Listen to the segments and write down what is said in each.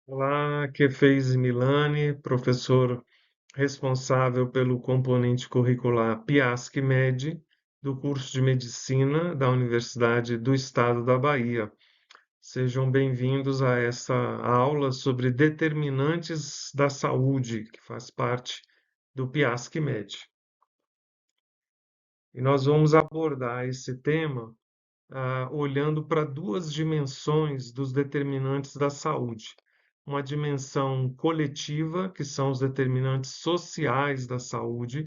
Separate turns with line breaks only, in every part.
Olá, Kefez Milani, professor responsável pelo componente curricular PIASC-MED, do curso de Medicina da Universidade do Estado da Bahia. Sejam bem-vindos a essa aula sobre determinantes da saúde, que faz parte do PIASC-MED. E nós vamos abordar esse tema olhando para duas dimensões dos determinantes da saúde. Uma dimensão coletiva, que são os determinantes sociais da saúde,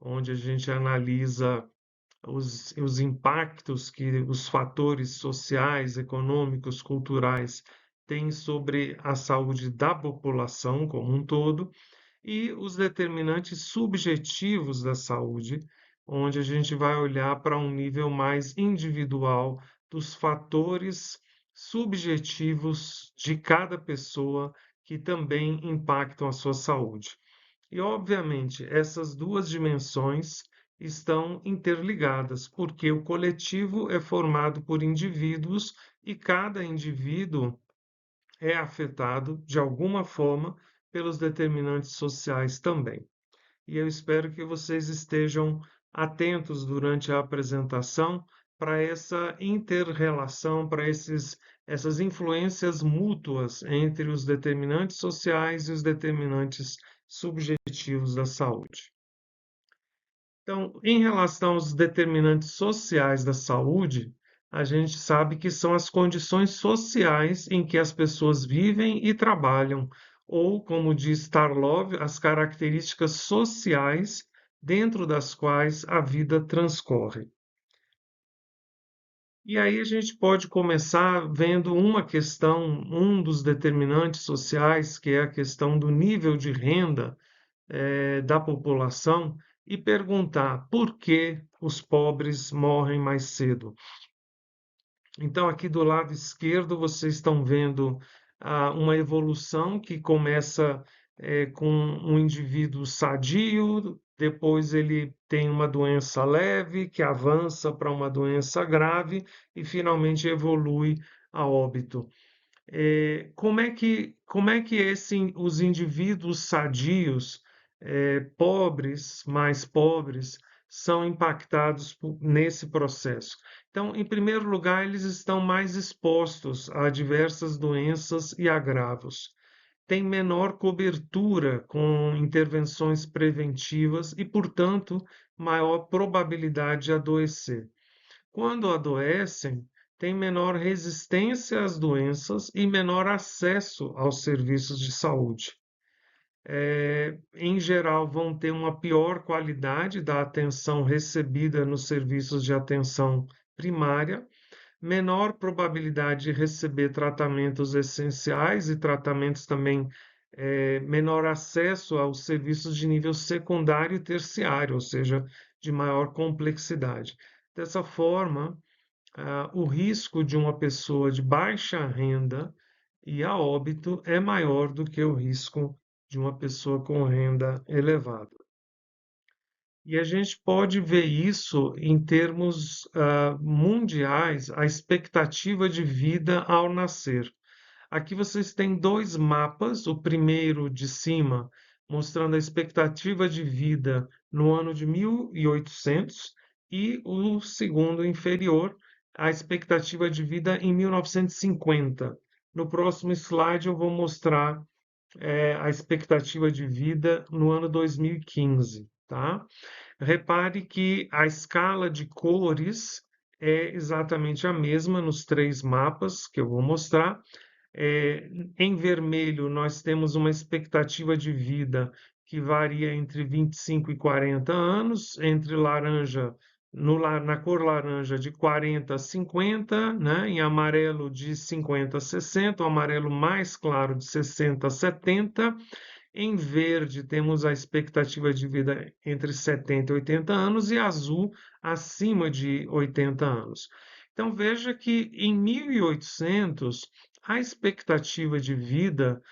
onde a gente analisa os impactos que os fatores sociais, econômicos, culturais têm sobre a saúde da população como um todo, e os determinantes subjetivos da saúde, onde a gente vai olhar para um nível mais individual dos fatores subjetivos de cada pessoa que também impactam a sua saúde. E, obviamente, essas duas dimensões estão interligadas, porque o coletivo é formado por indivíduos e cada indivíduo é afetado de alguma forma pelos determinantes sociais também. E eu espero que vocês estejam atentos durante a apresentação para essa inter-relação, para essas influências mútuas entre os determinantes sociais e os determinantes subjetivos da saúde. Então, em relação aos determinantes sociais da saúde, a gente sabe que são as condições sociais em que as pessoas vivem e trabalham, ou, como diz Tarlov, as características sociais dentro das quais a vida transcorre. E aí a gente pode começar vendo uma questão, um dos determinantes sociais, que é a questão do nível de renda da população e perguntar por que os pobres morrem mais cedo. Então, aqui do lado esquerdo, vocês estão vendo uma evolução que começa com um indivíduo sadio, depois ele tem uma doença leve, que avança para uma doença grave e finalmente evolui a óbito. Como é que os indivíduos sadios, pobres, mais pobres, são impactados nesse processo? Então, em primeiro lugar, eles estão mais expostos a diversas doenças e agravos. Têm menor cobertura com intervenções preventivas e, portanto, maior probabilidade de adoecer. Quando adoecem, têm menor resistência às doenças e menor acesso aos serviços de saúde. Em geral, vão ter uma pior qualidade da atenção recebida nos serviços de atenção primária, menor probabilidade de receber tratamentos essenciais e tratamentos também, menor acesso aos serviços de nível secundário e terciário, ou seja, de maior complexidade. Dessa forma, o risco de uma pessoa de baixa renda ir a óbito é maior do que o risco de uma pessoa com renda elevada. E a gente pode ver isso em termos mundiais, a expectativa de vida ao nascer. Aqui vocês têm dois mapas, o primeiro de cima mostrando a expectativa de vida no ano de 1800 e o segundo inferior, a expectativa de vida em 1950. No próximo slide eu vou mostrar a expectativa de vida no ano 2015, tá? Repare que a escala de cores é exatamente a mesma nos três mapas que eu vou mostrar. Em vermelho, nós temos uma expectativa de vida que varia entre 25 e 40 anos, entre laranja, na cor laranja, de 40 a 50, né? Em amarelo, de 50 a 60, o amarelo mais claro, de 60 a 70. Em verde, temos a expectativa de vida entre 70 e 80 anos, e azul, acima de 80 anos. Então, veja que em 1800, a expectativa de vida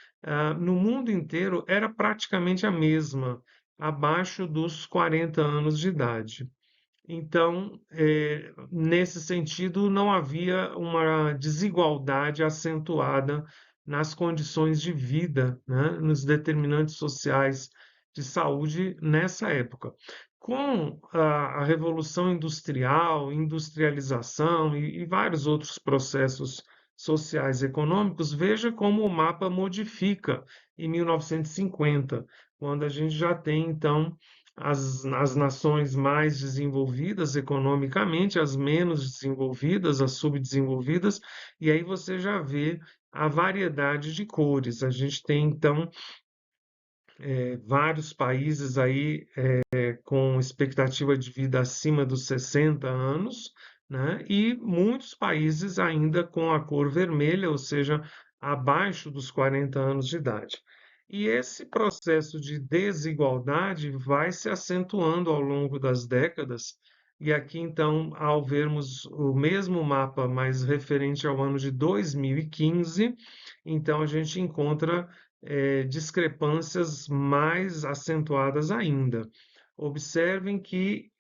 no mundo inteiro era praticamente a mesma, abaixo dos 40 anos de idade. Então, nesse sentido, não havia uma desigualdade acentuada nas condições de vida, né, nos determinantes sociais de saúde nessa época. Com a Revolução Industrial, industrialização e vários outros processos sociais e econômicos, veja como o mapa modifica em 1950, quando a gente já tem, então, as nações mais desenvolvidas economicamente, as menos desenvolvidas, as subdesenvolvidas, e aí você já vê a variedade de cores. A gente tem, então, vários países aí com expectativa de vida acima dos 60 anos, né? E muitos países ainda com a cor vermelha, ou seja, abaixo dos 40 anos de idade. E esse processo de desigualdade vai se acentuando ao longo das décadas. E aqui, então, ao vermos o mesmo mapa, mas referente ao ano de 2015, então a gente encontra discrepâncias mais acentuadas ainda. Observem que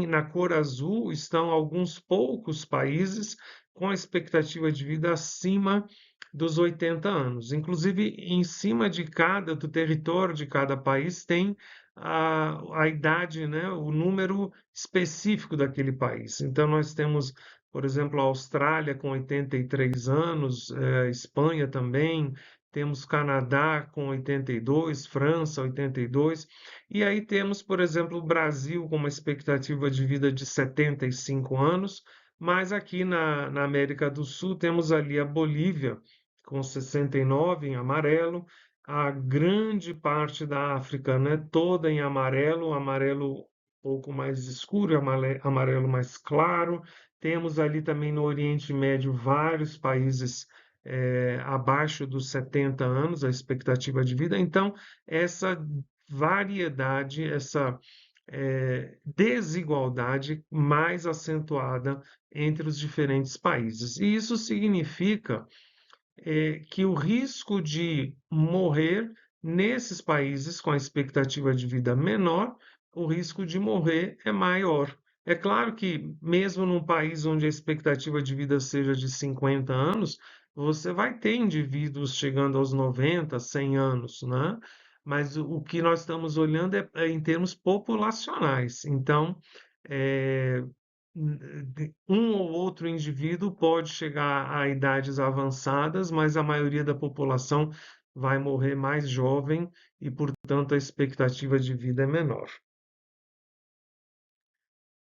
na cor azul estão alguns poucos países com a expectativa de vida acima dos 80 anos. Inclusive, em cima do território de cada país tem a idade, né, o número específico daquele país. Então, nós temos, por exemplo, a Austrália com 83 anos, Espanha também, temos Canadá com 82, França 82, e aí temos, por exemplo, o Brasil com uma expectativa de vida de 75 anos, mas aqui na América do Sul temos ali a Bolívia com 69 em amarelo, a grande parte da África, né, toda em amarelo, amarelo um pouco mais escuro, amarelo mais claro. Temos ali também no Oriente Médio vários países abaixo dos 70 anos, a expectativa de vida. Então, essa variedade, essa desigualdade mais acentuada entre os diferentes países. E isso significa que o risco de morrer nesses países com a expectativa de vida menor, o risco de morrer é maior. É claro que, mesmo num país onde a expectativa de vida seja de 50 anos, você vai ter indivíduos chegando aos 90, 100 anos, né? Mas o que nós estamos olhando é em termos populacionais. Então, é, um ou outro indivíduo pode chegar a idades avançadas, mas a maioria da população vai morrer mais jovem e, portanto, a expectativa de vida é menor.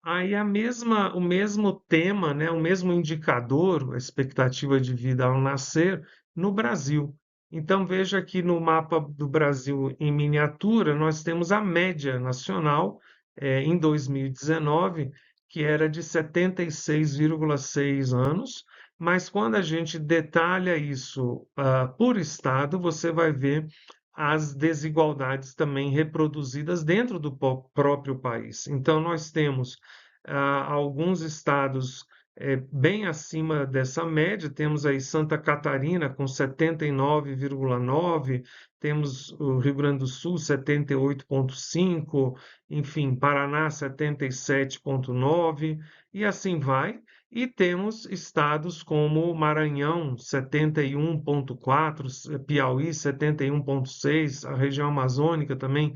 Aí o mesmo tema, né, o mesmo indicador, a expectativa de vida ao nascer, no Brasil. Então veja aqui no mapa do Brasil em miniatura, nós temos a média nacional em 2019, que era de 76,6 anos, mas quando a gente detalha isso por estado, você vai ver as desigualdades também reproduzidas dentro do próprio país. Então, nós temos alguns estados bem acima dessa média, temos aí Santa Catarina com 79,9, temos o Rio Grande do Sul 78,5, enfim, Paraná 77,9 e assim vai. E temos estados como Maranhão 71,4, Piauí 71,6, a região amazônica também,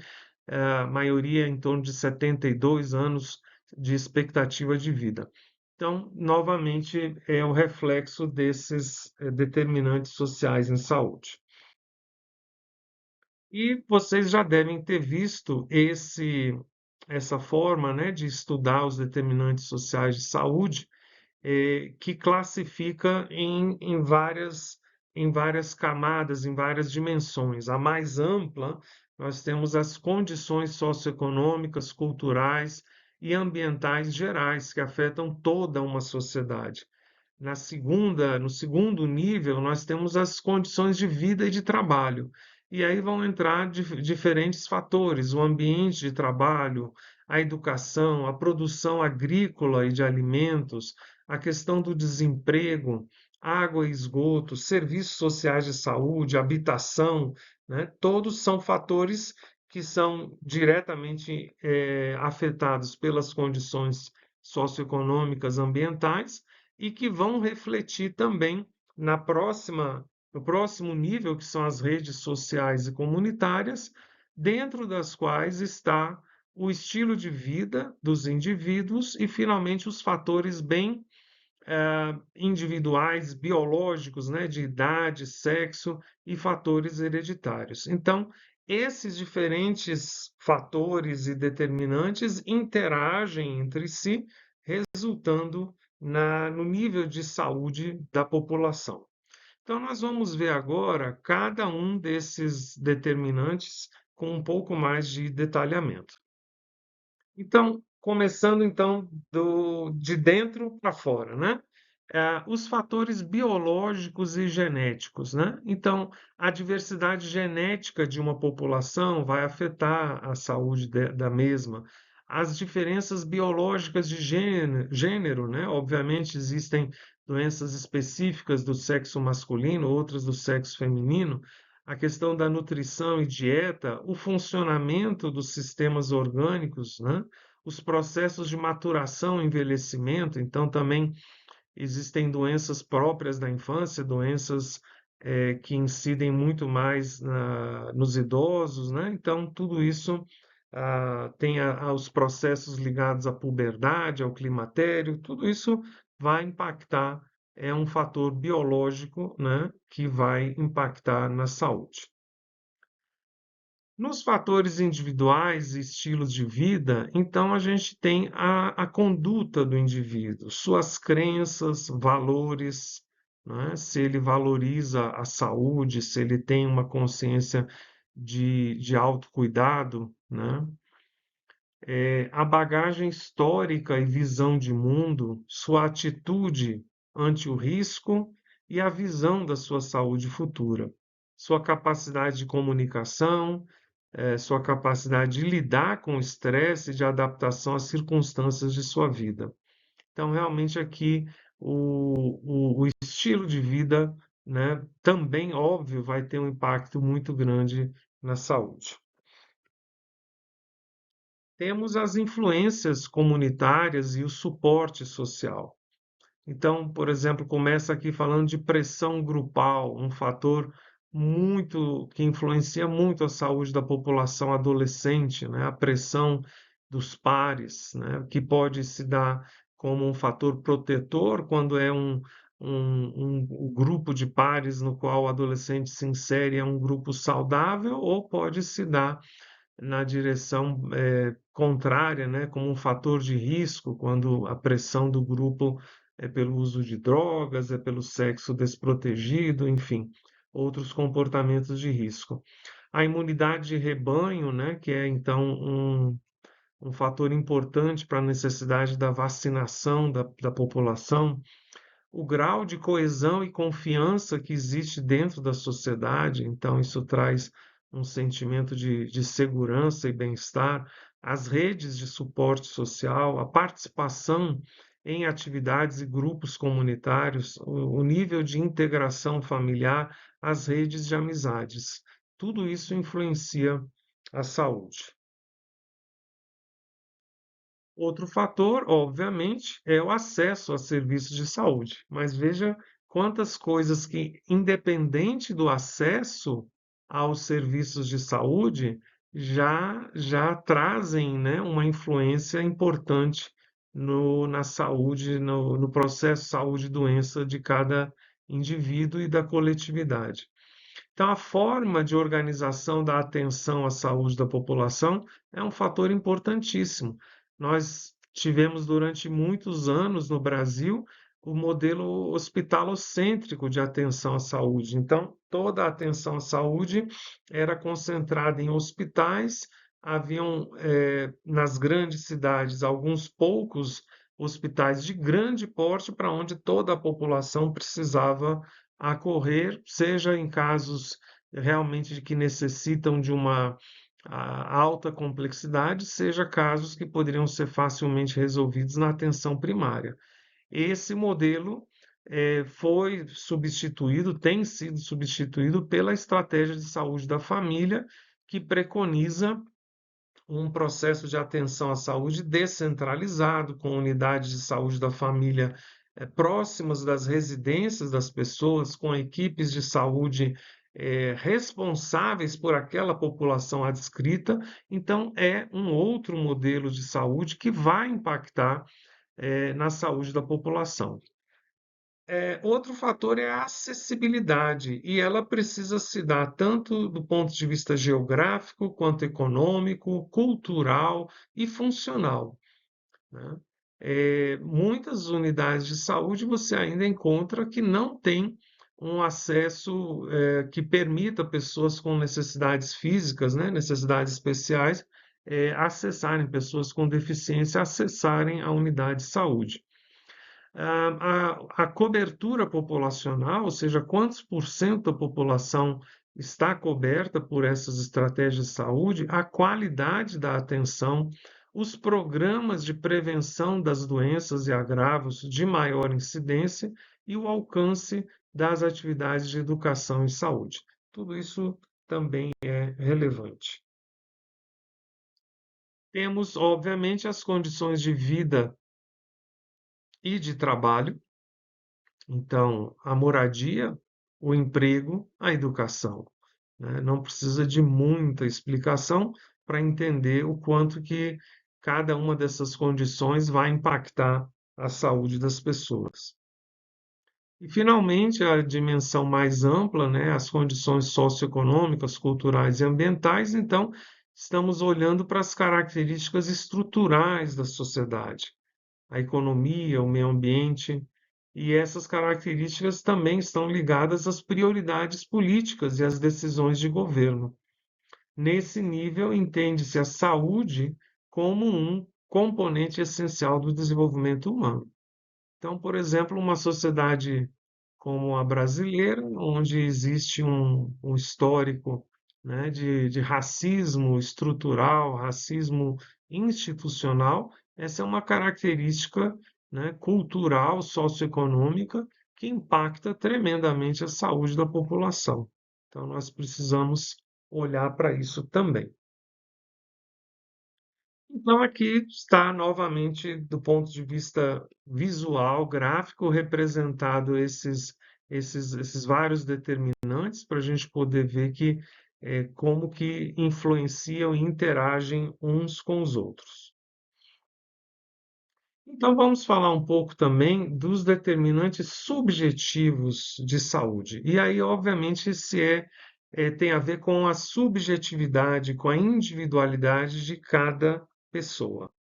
a maioria em torno de 72 anos de expectativa de vida. Então, novamente, é o reflexo desses determinantes sociais em saúde. E vocês já devem ter visto essa forma, né, de estudar os determinantes sociais de saúde, que classifica em várias camadas, em várias dimensões. A mais ampla, nós temos as condições socioeconômicas, culturais e ambientais gerais que afetam toda uma sociedade. No segundo nível, nós temos as condições de vida e de trabalho. E aí vão entrar diferentes fatores: o ambiente de trabalho, a educação, a produção agrícola e de alimentos, a questão do desemprego, água e esgoto, serviços sociais de saúde, habitação, né? Todos são fatores que são diretamente afetados pelas condições socioeconômicas ambientais e que vão refletir também na próxima O próximo nível, que são as redes sociais e comunitárias, dentro das quais está o estilo de vida dos indivíduos e, finalmente, os fatores bem individuais, biológicos, né, de idade, sexo e fatores hereditários. Então, esses diferentes fatores e determinantes interagem entre si, resultando no nível de saúde da população. Então, nós vamos ver agora cada um desses determinantes com um pouco mais de detalhamento. Então, começando então de dentro para fora, né? Os fatores biológicos e genéticos, né? Então, a diversidade genética de uma população vai afetar a saúde da mesma. As diferenças biológicas de gênero, né? Obviamente, existem doenças específicas do sexo masculino, outras do sexo feminino. A questão da nutrição e dieta, o funcionamento dos sistemas orgânicos, né? Os processos de maturação e envelhecimento, então também existem doenças próprias da infância, doenças que incidem muito mais nos idosos, né? Então, tudo isso tem os processos ligados à puberdade, ao climatério, tudo isso vai impactar, é um fator biológico, né, que vai impactar na saúde. Nos fatores individuais e estilos de vida, então a gente tem a conduta do indivíduo, suas crenças, valores, né? Se ele valoriza a saúde, se ele tem uma consciência de autocuidado, né? A bagagem histórica e visão de mundo, sua atitude ante o risco e a visão da sua saúde futura, sua capacidade de comunicação, sua capacidade de lidar com o estresse e de adaptação às circunstâncias de sua vida. Então, realmente aqui o estilo de vida, né, também, óbvio, vai ter um impacto muito grande na saúde. Temos as influências comunitárias e o suporte social. Então, por exemplo, começa aqui falando de pressão grupal, um fator muito que influencia muito a saúde da população adolescente, né? A pressão dos pares, né? Que pode se dar como um fator protetor quando é um grupo de pares no qual o adolescente se insere, é um grupo saudável, ou pode se dar na direção contrária, né, como um fator de risco, quando a pressão do grupo é pelo uso de drogas, é pelo sexo desprotegido, enfim, outros comportamentos de risco. A imunidade de rebanho, né, que é então um fator importante para a necessidade da vacinação da população, o grau de coesão e confiança que existe dentro da sociedade, então isso traz um sentimento de segurança e bem-estar, as redes de suporte social, a participação em atividades e grupos comunitários, o nível de integração familiar, as redes de amizades. Tudo isso influencia a saúde. Outro fator, obviamente, é o acesso a serviços de saúde. Mas veja quantas coisas que, independente do acesso aos serviços de saúde, já trazem, né, uma influência importante na saúde, no processo saúde e doença de cada indivíduo e da coletividade. Então, a forma de organização da atenção à saúde da população é um fator importantíssimo. Nós tivemos durante muitos anos no Brasil o modelo hospitalocêntrico de atenção à saúde. Então, toda a atenção à saúde era concentrada em hospitais, haviam nas grandes cidades alguns poucos hospitais de grande porte para onde toda a população precisava a correr, seja em casos realmente de que necessitam de uma alta complexidade, seja casos que poderiam ser facilmente resolvidos na atenção primária. Esse modelo foi substituído, tem sido substituído pela estratégia de saúde da família, que preconiza um processo de atenção à saúde descentralizado, com unidades de saúde da família próximas das residências das pessoas, com equipes de saúde responsáveis por aquela população adscrita. Então, é um outro modelo de saúde que vai impactar na saúde da população. Outro fator é a acessibilidade, e ela precisa se dar tanto do ponto de vista geográfico, quanto econômico, cultural e funcional, né? Muitas unidades de saúde você ainda encontra que não tem um acesso que permita pessoas com necessidades físicas, né, necessidades especiais, acessarem, pessoas com deficiência acessarem a unidade de saúde. A cobertura populacional, ou seja, quantos por cento da população está coberta por essas estratégias de saúde, a qualidade da atenção, os programas de prevenção das doenças e agravos de maior incidência e o alcance das atividades de educação e saúde. Tudo isso também é relevante. Temos, obviamente, as condições de vida e de trabalho. Então, a moradia, o emprego, a educação, né? Não precisa de muita explicação para entender o quanto que cada uma dessas condições vai impactar a saúde das pessoas. E, finalmente, a dimensão mais ampla, né, as condições socioeconômicas, culturais e ambientais. Então, estamos olhando para as características estruturais da sociedade, a economia, o meio ambiente, e essas características também estão ligadas às prioridades políticas e às decisões de governo. Nesse nível, entende-se a saúde como um componente essencial do desenvolvimento humano. Então, por exemplo, uma sociedade como a brasileira, onde existe um histórico, né, de racismo estrutural, racismo institucional, essa é uma característica, né, cultural, socioeconômica, que impacta tremendamente a saúde da população. Então, nós precisamos olhar para isso também. Então, aqui está novamente, do ponto de vista visual, gráfico, representado esses vários determinantes para a gente poder ver que como que influenciam e interagem uns com os outros. Então, vamos falar um pouco também dos determinantes subjetivos de saúde. E aí, obviamente, tem a ver com a subjetividade, com a individualidade de cada pessoa.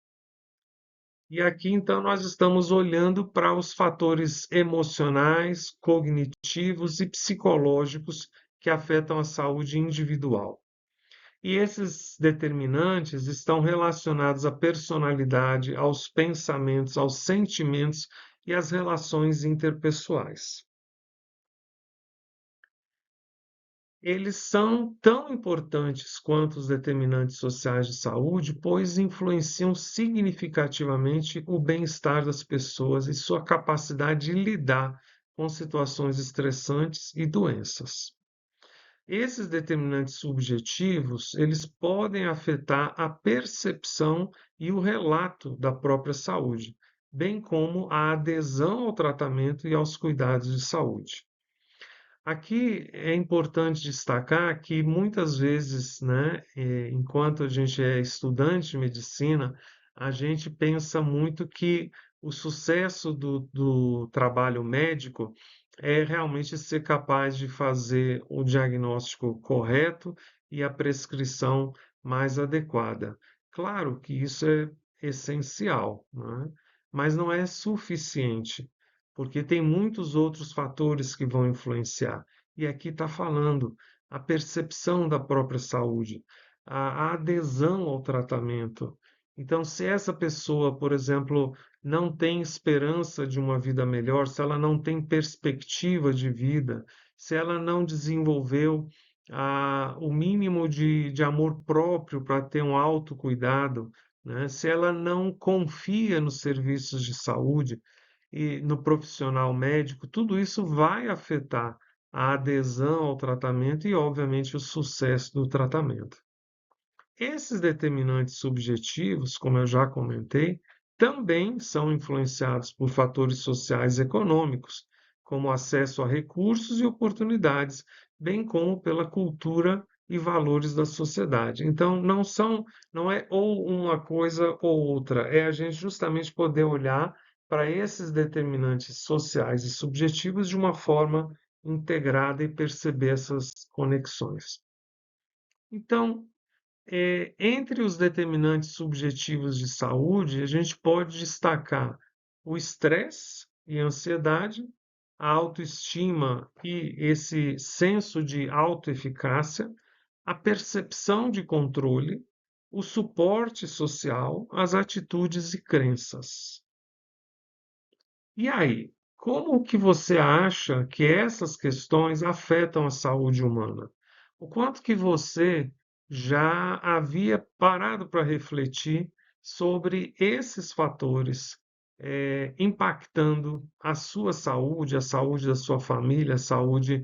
E aqui, então, nós estamos olhando para os fatores emocionais, cognitivos e psicológicos que afetam a saúde individual. E esses determinantes estão relacionados à personalidade, aos pensamentos, aos sentimentos e às relações interpessoais. Eles são tão importantes quanto os determinantes sociais de saúde, pois influenciam significativamente o bem-estar das pessoas e sua capacidade de lidar com situações estressantes e doenças. Esses determinantes subjetivos, eles podem afetar a percepção e o relato da própria saúde, bem como a adesão ao tratamento e aos cuidados de saúde. Aqui é importante destacar que muitas vezes, né, enquanto a gente é estudante de medicina, a gente pensa muito que o sucesso do trabalho médico é realmente ser capaz de fazer o diagnóstico correto e a prescrição mais adequada. Claro que isso é essencial, né? Mas não é suficiente, porque tem muitos outros fatores que vão influenciar. E aqui está falando a percepção da própria saúde, a adesão ao tratamento. Então, se essa pessoa, por exemplo, não tem esperança de uma vida melhor, se ela não tem perspectiva de vida, se ela não desenvolveu o mínimo de amor próprio para ter um autocuidado, né? Se ela não confia nos serviços de saúde, e no profissional médico, tudo isso vai afetar a adesão ao tratamento e, obviamente, o sucesso do tratamento. Esses determinantes subjetivos, como eu já comentei, também são influenciados por fatores sociais e econômicos, como acesso a recursos e oportunidades, bem como pela cultura e valores da sociedade. Então, não é ou uma coisa ou outra, é a gente justamente poder olhar para esses determinantes sociais e subjetivos de uma forma integrada e perceber essas conexões. Então, entre os determinantes subjetivos de saúde, a gente pode destacar o estresse e a ansiedade, a autoestima e esse senso de autoeficácia, a percepção de controle, o suporte social, as atitudes e crenças. E aí, como que você acha que essas questões afetam a saúde humana? O quanto que você já havia parado para refletir sobre esses fatores, impactando a saúde da sua família, a saúde,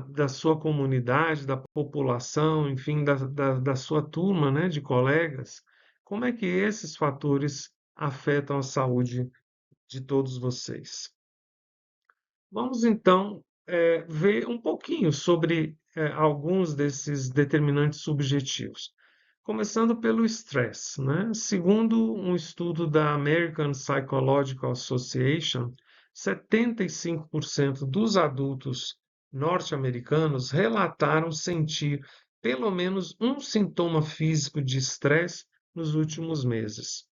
da sua comunidade, da população, enfim, da sua turma, né, de colegas? Como é que esses fatores afetam a saúde de todos vocês? Vamos então ver um pouquinho sobre alguns desses determinantes subjetivos. Começando pelo estresse, né? Segundo um estudo da American Psychological Association, 75% dos adultos norte-americanos relataram sentir pelo menos um sintoma físico de estresse nos últimos meses.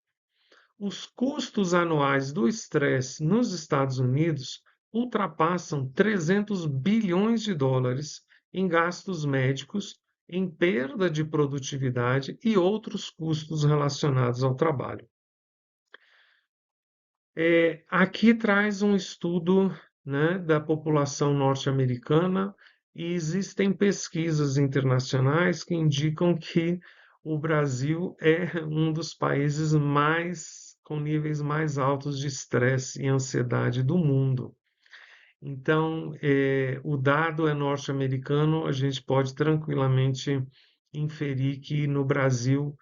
Os custos anuais do estresse nos Estados Unidos ultrapassam 300 bilhões de dólares em gastos médicos, em perda de produtividade e outros custos relacionados ao trabalho. Aqui traz um estudo, né, da população norte-americana e existem pesquisas internacionais que indicam que o Brasil é um dos países com níveis mais altos de estresse e ansiedade do mundo. Então, o dado é norte-americano, a gente pode tranquilamente inferir que no Brasil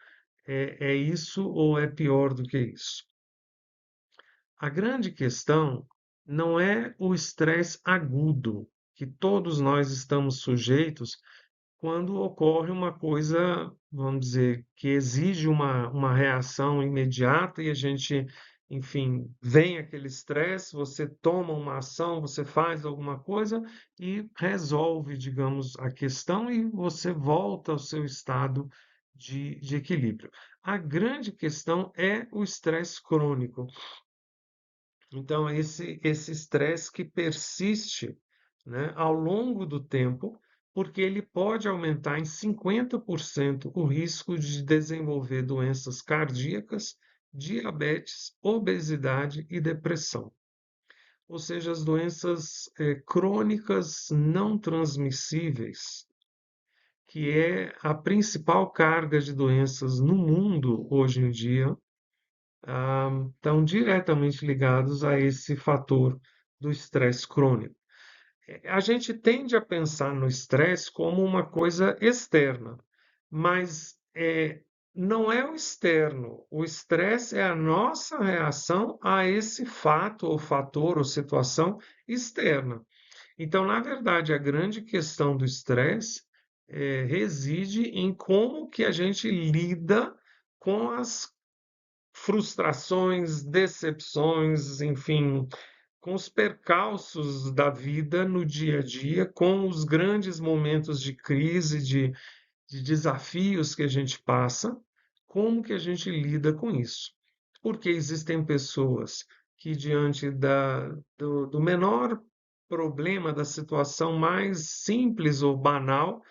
é isso ou é pior do que isso. A grande questão não é o estresse agudo, que todos nós estamos sujeitos quando ocorre uma coisa, vamos dizer, que exige uma reação imediata e a gente, enfim, vem aquele estresse, você toma uma ação, você faz alguma coisa e resolve, digamos, a questão e você volta ao seu estado de equilíbrio. A grande questão é o estresse crônico. Então, esse estresse que persiste, né, ao longo do tempo, porque ele pode aumentar em 50% o risco de desenvolver doenças cardíacas, diabetes, obesidade e depressão. Ou seja, as doenças crônicas não transmissíveis, que é a principal carga de doenças no mundo hoje em dia, estão diretamente ligados a esse fator do estresse crônico. A gente tende a pensar no estresse como uma coisa externa, mas não é o externo. O estresse é a nossa reação a esse fato, ou fator, ou situação externa. Então, na verdade, a grande questão do estresse reside em como que a gente lida com as frustrações, decepções, enfim, com os percalços da vida no dia a dia, com os grandes momentos de crise, de desafios que a gente passa, como que a gente lida com isso? Porque existem pessoas que, diante do menor problema, da situação mais simples ou banal,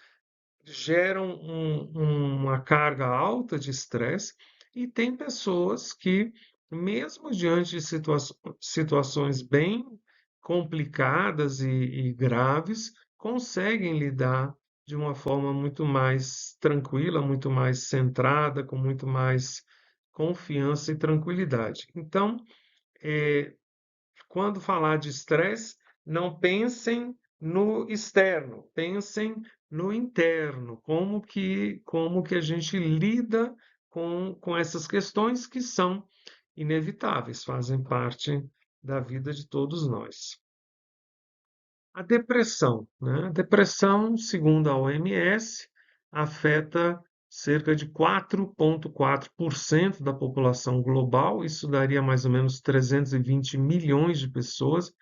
geram uma carga alta de estresse, e tem pessoas que, mesmo diante de situações bem complicadas e graves, conseguem lidar de uma forma muito mais tranquila, muito mais centrada, com muito mais confiança e tranquilidade. Então, eh, quando falar de estresse, não pensem no externo, pensem no interno, como que a gente lida com essas questões que são inevitáveis, fazem parte da vida de todos nós. A depressão, né? A depressão, segundo a OMS, afeta cerca de 4,4% da população global, isso daria mais ou menos 320 milhões de pessoas.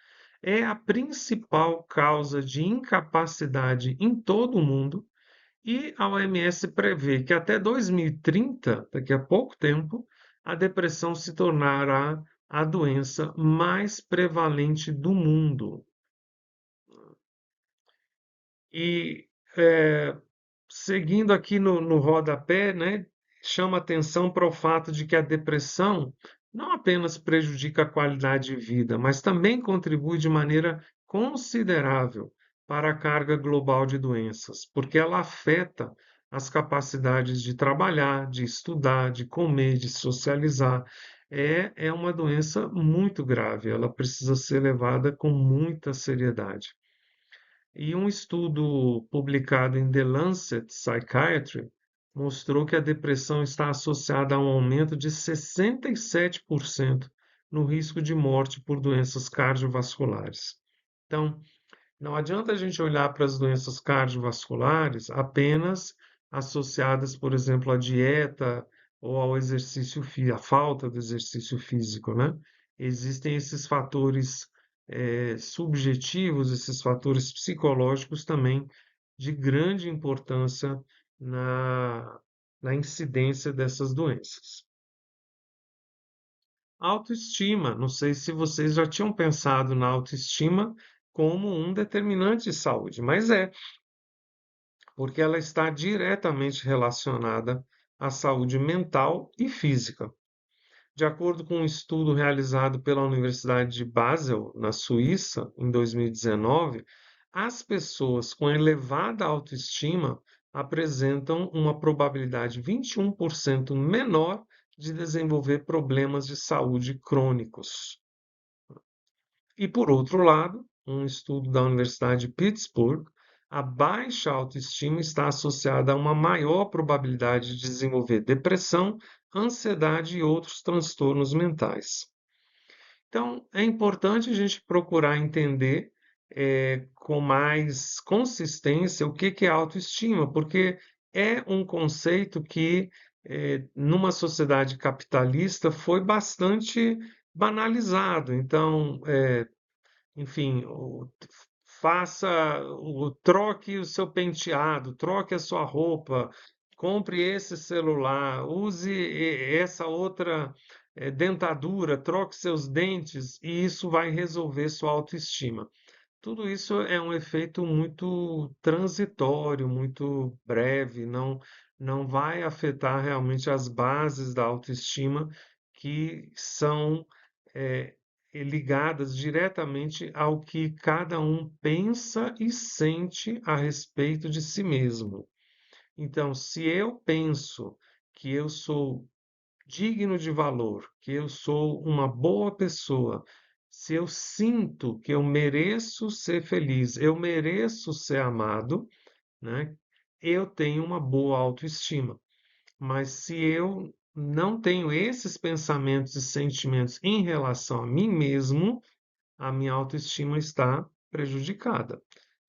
É a principal causa de incapacidade em todo o mundo e a OMS prevê que até 2030, daqui a pouco tempo, a depressão se tornará a doença mais prevalente do mundo. E eh, seguindo aqui no rodapé, né, chama atenção para o fato de que a depressão não apenas prejudica a qualidade de vida, mas também contribui de maneira considerável para a carga global de doenças, porque ela afeta as capacidades de trabalhar, de estudar, de comer, de socializar. É uma doença muito grave, ela precisa ser levada com muita seriedade. E um estudo publicado em The Lancet Psychiatry mostrou que a depressão está associada a um aumento de 67% no risco de morte por doenças cardiovasculares. Então, não adianta a gente olhar para as doenças cardiovasculares apenas associadas, por exemplo, à dieta ou ao exercício, à falta de exercício físico, né? Existem esses fatores subjetivos, esses fatores psicológicos também de grande importância na, na incidência dessas doenças. Autoestima. Não sei se vocês já tinham pensado na autoestima como um determinante de saúde, mas porque ela está diretamente relacionada à saúde mental e física. De acordo com um estudo realizado pela Universidade de Basel, na Suíça, em 2019, as pessoas com elevada autoestima apresentam uma probabilidade 21% menor de desenvolver problemas de saúde crônicos. E, por outro lado, um estudo da Universidade de Pittsburgh, a baixa autoestima está associada a uma maior probabilidade de desenvolver depressão, ansiedade e outros transtornos mentais. Então, é importante a gente procurar entender com mais consistência o que é autoestima, porque é um conceito que, numa sociedade capitalista, foi bastante banalizado. Então, enfim, troque o seu penteado, troque a sua roupa, compre esse celular, use essa outra dentadura, troque seus dentes e isso vai resolver sua autoestima. Tudo isso é um efeito muito transitório, muito breve, não vai afetar realmente as bases da autoestima que são eh, ligadas diretamente ao que cada um pensa e sente a respeito de si mesmo. Então, se eu penso que eu sou digno de valor, que eu sou uma boa pessoa, se eu sinto que eu mereço ser feliz, eu mereço ser amado, né? Eu tenho uma boa autoestima. Mas se eu não tenho esses pensamentos e sentimentos em relação a mim mesmo, a minha autoestima está prejudicada.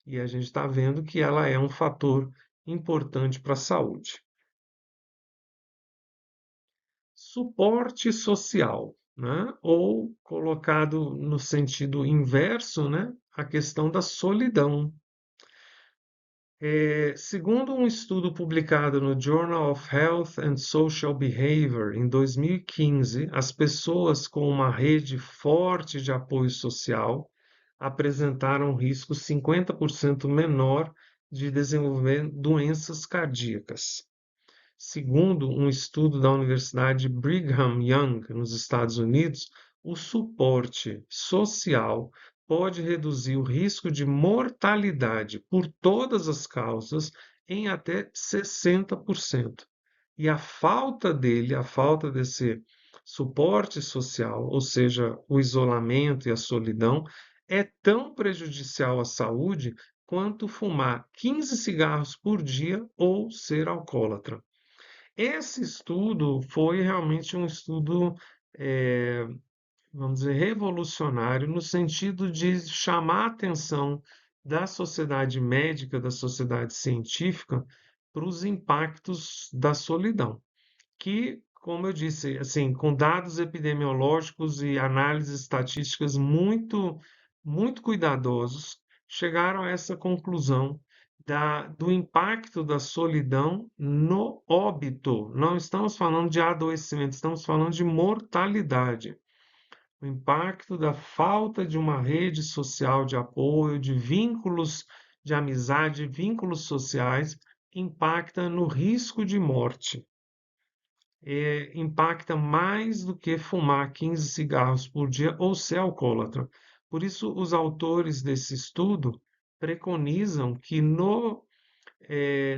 E a gente está vendo que ela é um fator importante para a saúde. Suporte social, né? Ou colocado no sentido inverso, né? A questão da solidão. Segundo um estudo publicado no Journal of Health and Social Behavior em 2015, as pessoas com uma rede forte de apoio social apresentaram um risco 50% menor de desenvolver doenças cardíacas. Segundo um estudo da Universidade Brigham Young, nos Estados Unidos, o suporte social pode reduzir o risco de mortalidade por todas as causas em até 60%. E a falta dele, a falta desse suporte social, ou seja, o isolamento e a solidão, é tão prejudicial à saúde quanto fumar 15 cigarros por dia ou ser alcoólatra. Esse estudo foi realmente um estudo vamos dizer, revolucionário no sentido de chamar a atenção da sociedade médica, da sociedade científica, para os impactos da solidão, que, como eu disse, assim, com dados epidemiológicos e análises estatísticas muito cuidadosos, chegaram a essa conclusão do impacto da solidão no óbito. Não estamos falando de adoecimento, estamos falando de mortalidade. O impacto da falta de uma rede social de apoio, de vínculos de amizade, vínculos sociais, impacta no risco de morte. Impacta mais do que fumar 15 cigarros por dia ou ser alcoólatra. Por isso, os autores desse estudo preconizam que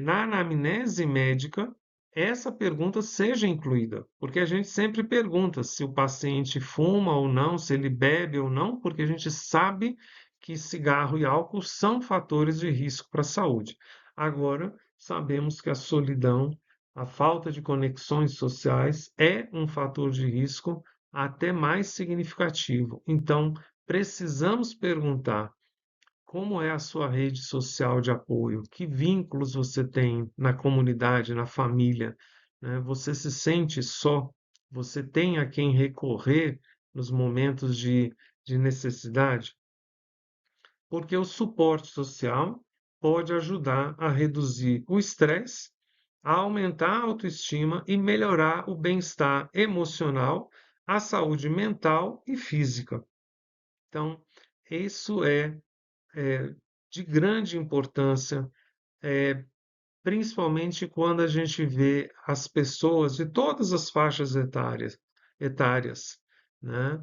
na anamnese médica, essa pergunta seja incluída, porque a gente sempre pergunta se o paciente fuma ou não, se ele bebe ou não, porque a gente sabe que cigarro e álcool são fatores de risco para a saúde. Agora, sabemos que a solidão, a falta de conexões sociais é um fator de risco até mais significativo. Então, precisamos perguntar como é a sua rede social de apoio? Que vínculos você tem na comunidade, na família, né? Você se sente só? Você tem a quem recorrer nos momentos de necessidade? Porque o suporte social pode ajudar a reduzir o estresse, a aumentar a autoestima e melhorar o bem-estar emocional, a saúde mental e física. Então, isso é de grande importância, principalmente quando a gente vê as pessoas de todas as faixas etárias, né,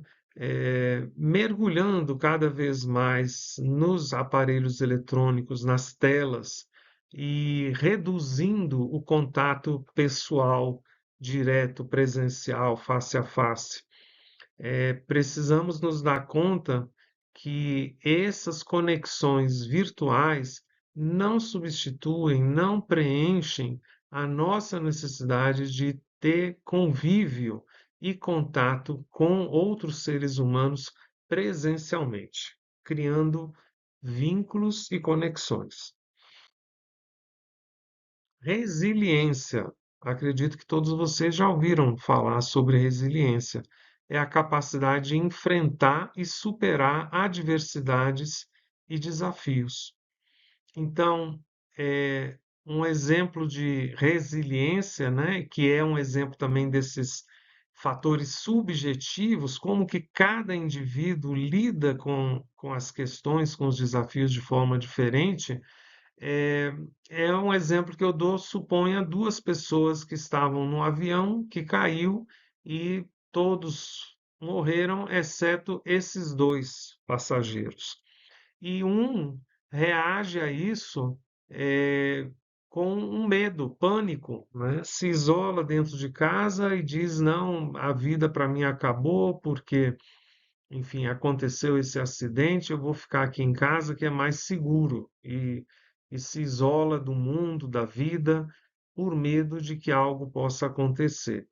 mergulhando cada vez mais nos aparelhos eletrônicos, nas telas, e reduzindo o contato pessoal, direto, presencial, face a face. Precisamos nos dar conta que essas conexões virtuais não substituem, não preenchem a nossa necessidade de ter convívio e contato com outros seres humanos presencialmente, criando vínculos e conexões. Resiliência. Acredito que todos vocês já ouviram falar sobre resiliência. É a capacidade de enfrentar e superar adversidades e desafios. Então, um exemplo de resiliência, né, que é um exemplo também desses fatores subjetivos, como que cada indivíduo lida com as questões, com os desafios de forma diferente, é, é um exemplo que eu dou, suponha duas pessoas que estavam no avião que caiu e todos morreram, exceto esses dois passageiros. E um reage a isso com um medo, pânico, né? Se isola dentro de casa e diz: não, a vida para mim acabou porque enfim, aconteceu esse acidente, eu vou ficar aqui em casa que é mais seguro e se isola do mundo, da vida, por medo de que algo possa acontecer.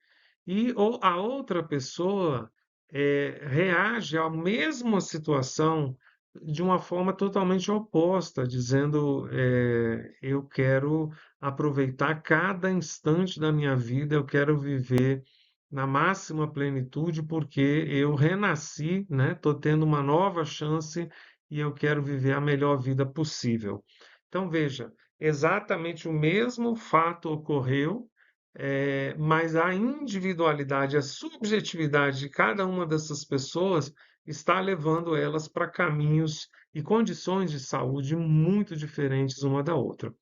E ou a outra pessoa reage à mesma situação de uma forma totalmente oposta, dizendo eu quero aproveitar cada instante da minha vida, eu quero viver na máxima plenitude, porque eu renasci, né? Estou tendo uma nova chance e eu quero viver a melhor vida possível. Então, veja, exatamente o mesmo fato ocorreu, mas a individualidade, a subjetividade de cada uma dessas pessoas está levando elas para caminhos e condições de saúde muito diferentes uma da outra.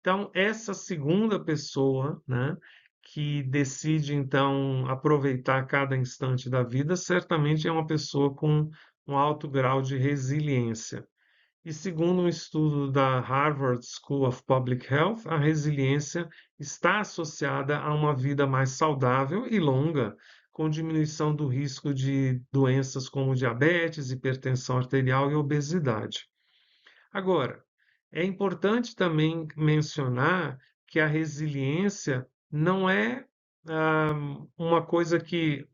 Então, essa segunda pessoa, né, que decide então aproveitar cada instante da vida, certamente é uma pessoa com um alto grau de resiliência. E segundo um estudo da Harvard School of Public Health, a resiliência está associada a uma vida mais saudável e longa, com diminuição do risco de doenças como diabetes, hipertensão arterial e obesidade. Agora, é importante também mencionar que a resiliência não é uma coisa que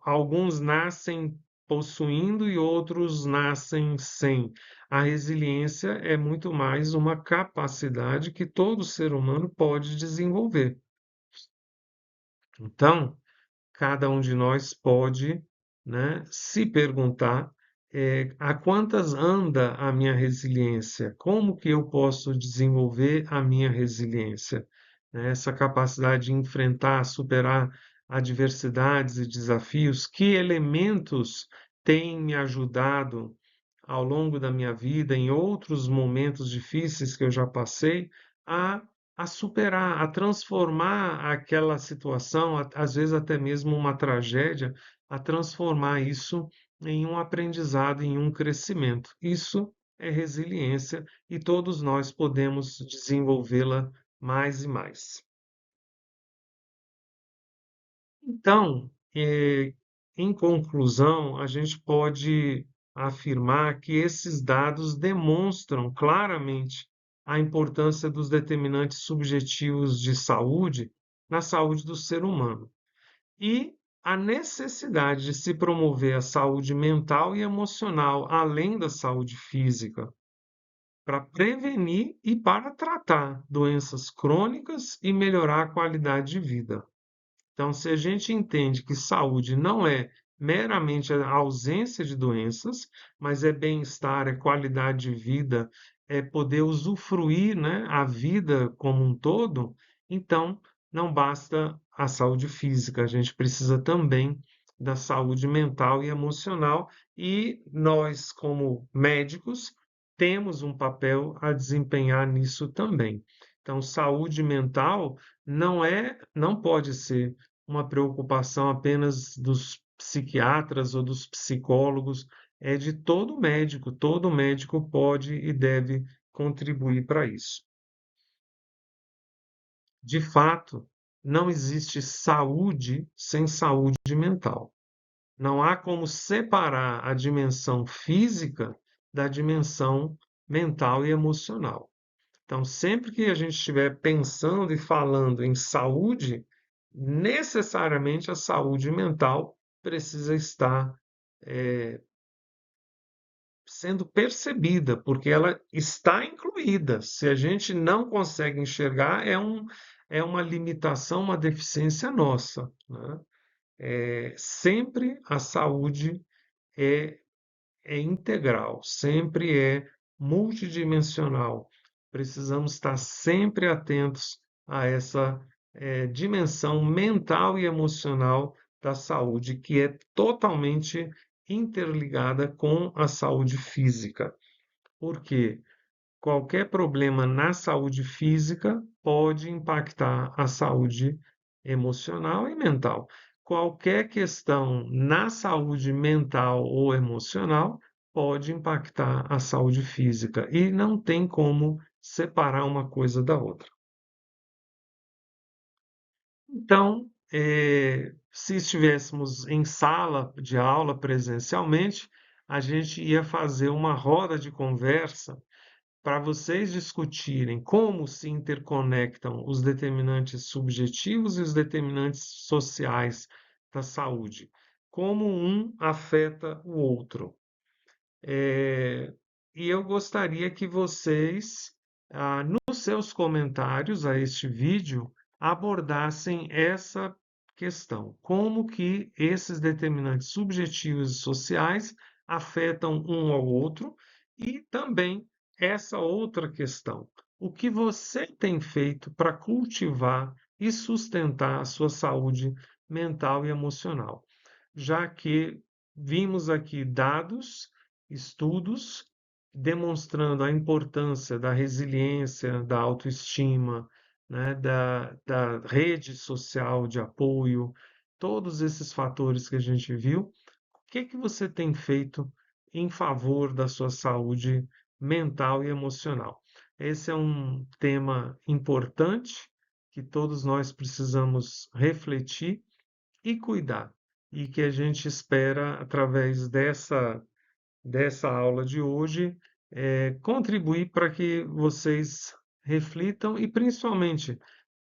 alguns nascem possuindo e outros nascem sem. A resiliência é muito mais uma capacidade que todo ser humano pode desenvolver. Então, cada um de nós pode, né, se perguntar, a quantas anda a minha resiliência? Como que eu posso desenvolver a minha resiliência? Né, essa capacidade de enfrentar, superar adversidades e desafios, que elementos têm me ajudado ao longo da minha vida, em outros momentos difíceis que eu já passei, a a superar, a transformar aquela situação, às vezes até mesmo uma tragédia, a transformar isso em um aprendizado, em um crescimento. Isso é resiliência e todos nós podemos desenvolvê-la mais e mais. Então, em conclusão, a gente pode afirmar que esses dados demonstram claramente a importância dos determinantes subjetivos de saúde na saúde do ser humano e a necessidade de se promover a saúde mental e emocional, além da saúde física, para prevenir e para tratar doenças crônicas e melhorar a qualidade de vida. Então, se a gente entende que saúde não é meramente a ausência de doenças, mas é bem-estar, é qualidade de vida, é poder usufruir, né, a vida como um todo, então não basta a saúde física, a gente precisa também da saúde mental e emocional, e nós, como médicos, temos um papel a desempenhar nisso também. Então, saúde mental não pode ser uma preocupação apenas dos psiquiatras ou dos psicólogos, é de todo médico pode e deve contribuir para isso. De fato, não existe saúde sem saúde mental. Não há como separar a dimensão física da dimensão mental e emocional. Então, sempre que a gente estiver pensando e falando em saúde, necessariamente a saúde mental precisa estar sendo percebida, porque ela está incluída. Se a gente não consegue enxergar, é uma limitação, uma deficiência nossa, né? Sempre a saúde é é integral, sempre é multidimensional. Precisamos estar sempre atentos a essa dimensão mental e emocional da saúde, que é totalmente interligada com a saúde física. Porque qualquer problema na saúde física pode impactar a saúde emocional e mental. Qualquer questão na saúde mental ou emocional pode impactar a saúde física e não tem como separar uma coisa da outra. Então, se estivéssemos em sala de aula presencialmente, a gente ia fazer uma roda de conversa para vocês discutirem como se interconectam os determinantes subjetivos e os determinantes sociais da saúde, como um afeta o outro. Eh, e eu gostaria que vocês, nos seus comentários a este vídeo, abordassem essa questão: como que esses determinantes subjetivos e sociais afetam um ao outro, e também essa outra questão: o que você tem feito para cultivar e sustentar a sua saúde mental e emocional? Já que vimos aqui dados, estudos demonstrando a importância da resiliência, da autoestima, né, da rede social de apoio, todos esses fatores que a gente viu. O que que você tem feito em favor da sua saúde mental e emocional? Esse é um tema importante que todos nós precisamos refletir e cuidar, e que a gente espera, através dessa aula de hoje, contribuir para que vocês reflitam e, principalmente,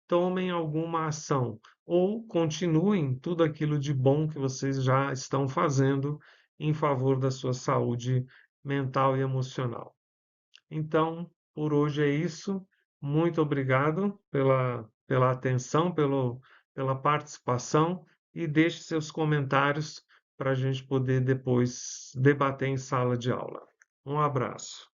tomem alguma ação, ou continuem tudo aquilo de bom que vocês já estão fazendo em favor da sua saúde mental e emocional. Então, por hoje é isso. Muito obrigado pela atenção, pela participação e deixe seus comentários para a gente poder depois debater em sala de aula. Um abraço.